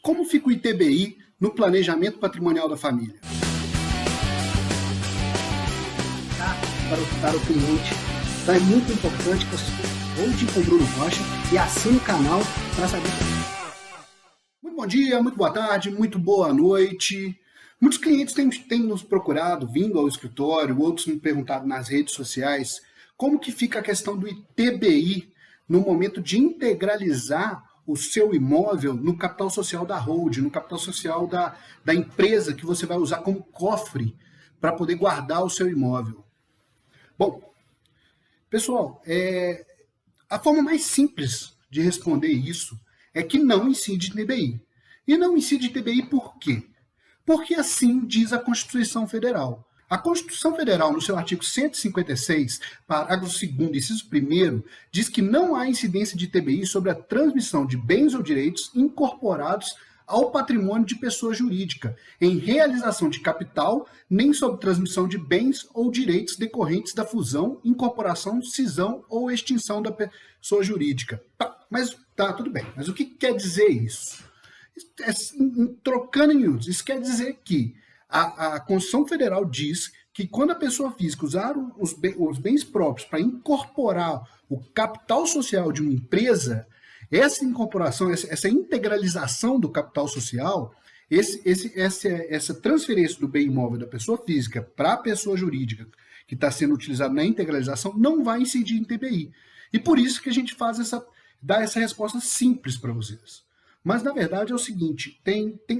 Como fica o ITBI no planejamento patrimonial da família? Para o cliente. Então é muito importante que você volte com o Bruno Rocha e assine o canal para saber. Muito bom dia, muito boa tarde, muito boa noite. Muitos clientes têm nos procurado, vindo ao escritório, outros me perguntado nas redes sociais, como que fica a questão do ITBI no momento de integralizar o seu imóvel no capital social da holding, no capital social da empresa que você vai usar como cofre para poder guardar o seu imóvel. Bom, pessoal, a forma mais simples de responder isso é que não incide ITBI. E não incide ITBI por quê? Porque assim diz a Constituição Federal. A Constituição Federal, no seu artigo 156, parágrafo 2º, inciso 1º, diz que não há incidência de ITBI sobre a transmissão de bens ou direitos incorporados ao patrimônio de pessoa jurídica, em realização de capital, nem sobre transmissão de bens ou direitos decorrentes da fusão, incorporação, cisão ou extinção da pessoa jurídica. Tudo bem. Mas o que quer dizer isso? Trocando em miúdos, isso quer dizer que a Constituição Federal diz que quando a pessoa física usar os bens próprios para incorporar o capital social de uma empresa, essa incorporação, essa integralização do capital social, essa transferência do bem imóvel da pessoa física para a pessoa jurídica que está sendo utilizado na integralização não vai incidir em ITBI. E por isso que a gente dá essa resposta simples para vocês. Mas, na verdade, é o seguinte,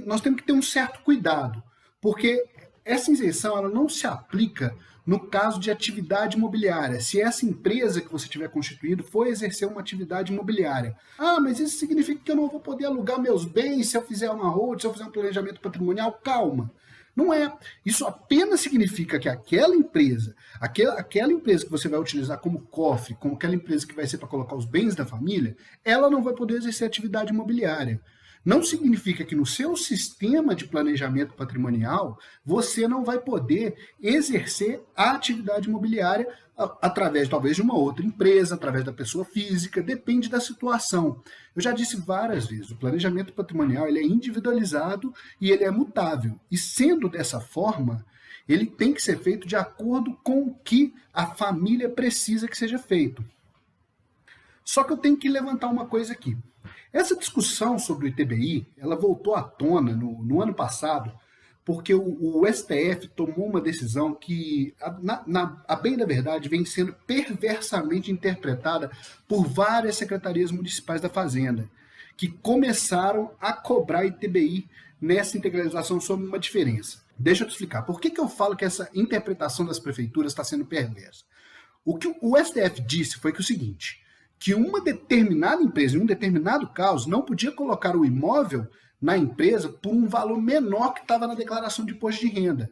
nós temos que ter um certo cuidado, porque essa isenção ela não se aplica no caso de atividade imobiliária. Se essa empresa que você tiver constituído for exercer uma atividade imobiliária. Mas isso significa que eu não vou poder alugar meus bens se eu fizer uma holding, se eu fizer um planejamento patrimonial? Calma. Não é. Isso apenas significa que aquela empresa que você vai utilizar como cofre, como aquela empresa que vai ser para colocar os bens da família, ela não vai poder exercer atividade imobiliária. Não significa que no seu sistema de planejamento patrimonial você não vai poder exercer a atividade imobiliária através, talvez, de uma outra empresa, através da pessoa física, depende da situação. Eu já disse várias vezes, o planejamento patrimonial ele é individualizado e ele é mutável. E sendo dessa forma, ele tem que ser feito de acordo com o que a família precisa que seja feito. Só que eu tenho que levantar uma coisa aqui. Essa discussão sobre o ITBI, ela voltou à tona no ano passado, porque o STF tomou uma decisão que, a bem da verdade, vem sendo perversamente interpretada por várias secretarias municipais da Fazenda, que começaram a cobrar ITBI nessa integralização sob uma diferença. Deixa eu te explicar. Por que eu falo que essa interpretação das prefeituras está sendo perversa? O que o STF disse foi que o seguinte, que uma determinada empresa, em um determinado caso, não podia colocar o imóvel na empresa por um valor menor que estava na declaração de imposto de renda.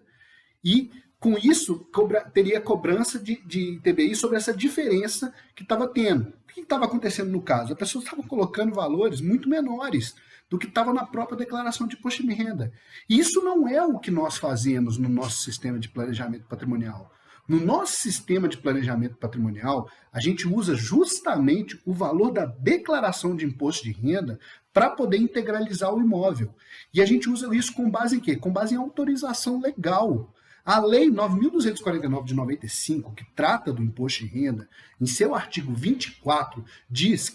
E, com isso, teria cobrança de ITBI sobre essa diferença que estava tendo. O que estava acontecendo no caso? A pessoa estava colocando valores muito menores do que estava na própria declaração de imposto de renda. E isso não é o que nós fazemos no nosso sistema de planejamento patrimonial. No nosso sistema de planejamento patrimonial, a gente usa justamente o valor da declaração de imposto de renda para poder integralizar o imóvel. E a gente usa isso com base em quê? Com base em autorização legal. A Lei 9.249 de 95, que trata do imposto de renda, em seu artigo 24, diz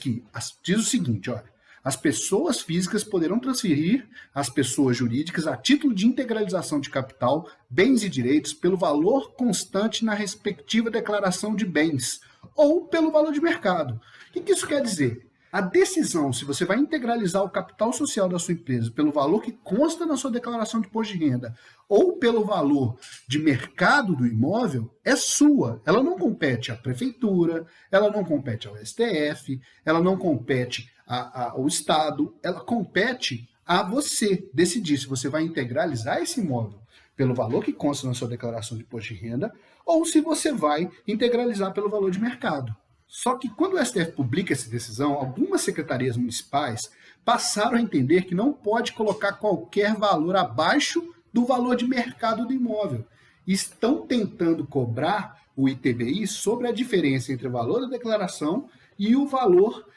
o seguinte, olha, as pessoas físicas poderão transferir às pessoas jurídicas, a título de integralização de capital, bens e direitos, pelo valor constante na respectiva declaração de bens, ou pelo valor de mercado. O que isso quer dizer? A decisão se você vai integralizar o capital social da sua empresa pelo valor que consta na sua declaração de imposto de renda ou pelo valor de mercado do imóvel é sua. Ela não compete à prefeitura, ela não compete ao STF, ela não compete ao Estado, ela compete a você decidir se você vai integralizar esse imóvel pelo valor que consta na sua declaração de imposto de renda ou se você vai integralizar pelo valor de mercado. Só que quando o STF publica essa decisão, algumas secretarias municipais passaram a entender que não pode colocar qualquer valor abaixo do valor de mercado do imóvel. E estão tentando cobrar o ITBI sobre a diferença entre o valor da declaração e o valor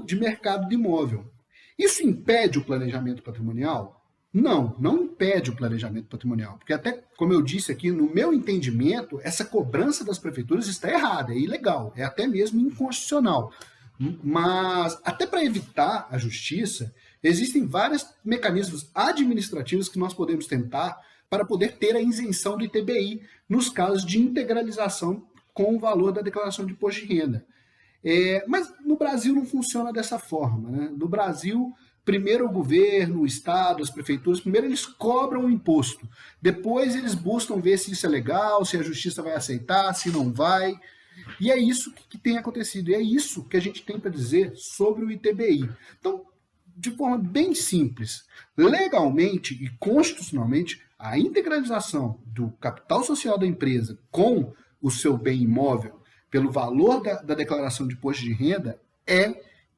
de mercado do imóvel. Isso impede o planejamento patrimonial? Não, não impede o planejamento patrimonial, porque até, como eu disse aqui, no meu entendimento, essa cobrança das prefeituras está errada, é ilegal, é até mesmo inconstitucional. Mas, até para evitar a justiça, existem vários mecanismos administrativos que nós podemos tentar para poder ter a isenção do ITBI nos casos de integralização com o valor da declaração de imposto de renda. Mas no Brasil não funciona dessa forma, né? No Brasil, primeiro o governo, o Estado, as prefeituras, primeiro eles cobram o imposto, depois eles buscam ver se isso é legal, se a justiça vai aceitar, se não vai. E é isso que tem acontecido, e é isso que a gente tem para dizer sobre o ITBI. Então, de forma bem simples, legalmente e constitucionalmente, a integralização do capital social da empresa com o seu bem imóvel pelo valor da declaração de imposto de renda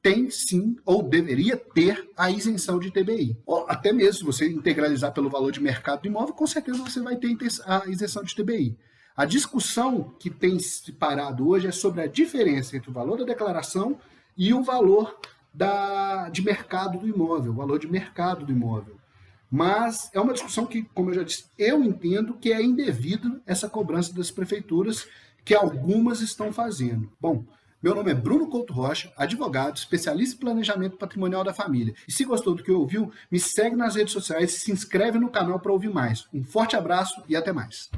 tem sim, ou deveria ter, a isenção de ITBI. Ou até mesmo, se você integralizar pelo valor de mercado do imóvel, com certeza você vai ter a isenção de ITBI. A discussão que tem se parado hoje é sobre a diferença entre o valor da declaração e o valor de mercado do imóvel, o valor de mercado do imóvel. Mas é uma discussão que, como eu já disse, eu entendo que é indevido essa cobrança das prefeituras, que algumas estão fazendo. Bom, meu nome é Bruno Couto Rocha, advogado, especialista em planejamento patrimonial da família. E se gostou do que ouviu, me segue nas redes sociais e se inscreve no canal para ouvir mais. Um forte abraço e até mais.